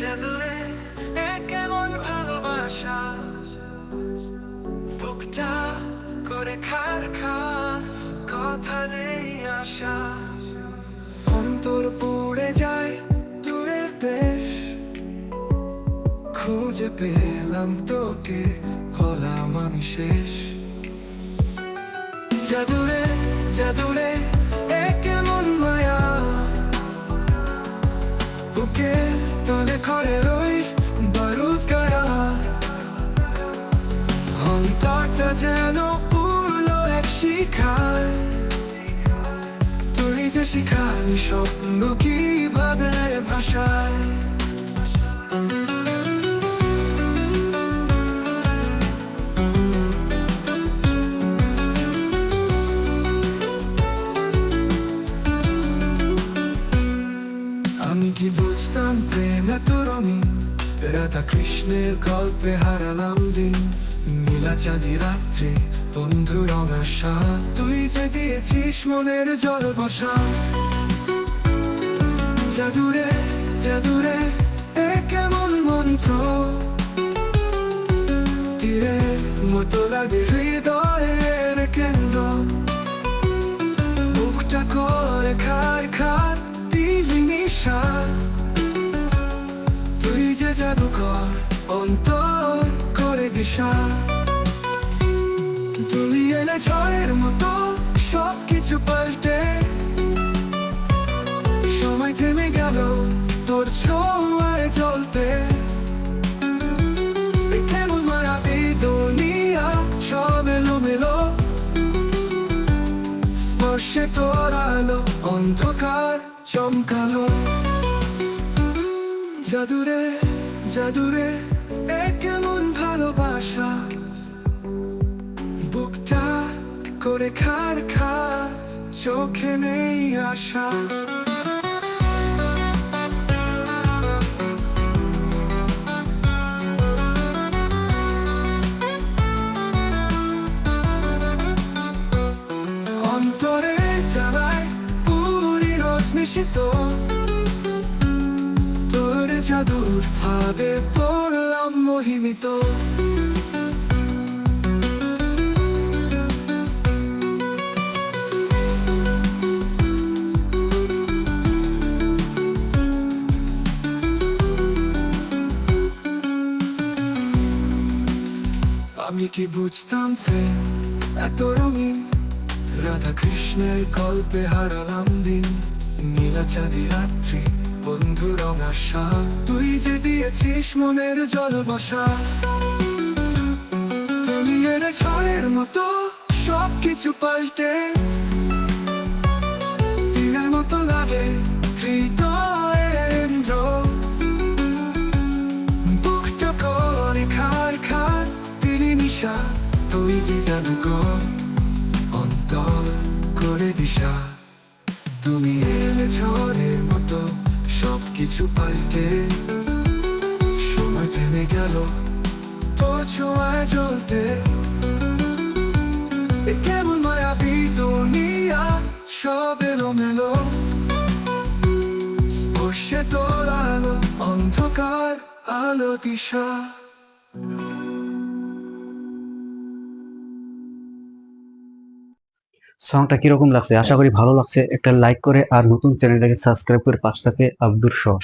জাদুরে কেমন ভালোবাসা, বুকটা করে খার খার, কথা নেই আশা। অন্তর পড়ে যায় দূরের দেশ, খুঁজে পেলাম তোকে, হলাম আমি শেষ। জাদুরে জাদুরে কেমন মায়া, বুকে তলে ঘরে রই বারুদ গায়া। অন্তরটা যেন পুরলো এক শিখায়, তুই যে শিখালি স্বপ্ন কিভাবে ভাষায়। আমি কি বুঝতাম প্রেম এত রঙিন, রাধা কৃষ্ণের গল্পে হারালাম দিন। নীলা চাঁদি রাত্রি, বন্ধু রঙ আশা, তুই যে দিয়েছিস মনের জল বসা। জাদুরে জাদুরে কেমন মন্ত্র, তীরের মতো লাগে হৃদয়ের কেন্দ্র। বুকটা করে খায় খার দিলি নিশা, তুই যে জাদুকর অন্তর করে দিশা। তুমি এলে ঝড়ের মতো সবকিছু পাল্টে, সময় থেমে গেল তোর ছোঁয়ায় জ্বলতে। কেমন মায়াবী দুনিয়া, সব এলোমেলো, স্পর্শে তোর আলো অন্ধকার চমকালো। জাদুরে জাদুরে কেমন ভালোবাসা, বুকটা করে খার খার, চোখে নেই আশা। অন্তরে জ্বালায় পুরি রোশনিশিত, তোর জাদুর ফাঁদে পড়লাম মোহিত। আমি কি বুঝতাম প্রেম এত রঙিন, রাধা কৃষ্ণের গল্পে হারালাম দিন। নীলা চাঁদি রাত্রি, বন্ধু রঙ আশা, তুই যে দিয়েছিস মনের জল বসা। তুমি এলে ঝড়ের মতো সবকিছু পাল্টে, তীরের মতো লাগে হৃদয়ের ইন্দ্র। বুকটা করে খার খার দিলি নিশা, তুই যে জাদুকর অন্তর করে দিশা। তুমি এলে ঝড়ের মতো সবকিছু পাল্টে, সময় থেমে গেল তোর ছোঁয়ায় জ্বলতে। কেমন মায়াবী দুনিয়া, সব এলোমেলো, স্পর্শে তোর আলো অন্ধকার আলো দিশা। সংটা কিরকম লাগছে? আশা করি ভালো লাগছে। একটা লাইক করে আর নতুন চ্যানেলটাকে সাবস্ক্রাইব করে পাশে থাকে আব্দুর শখ।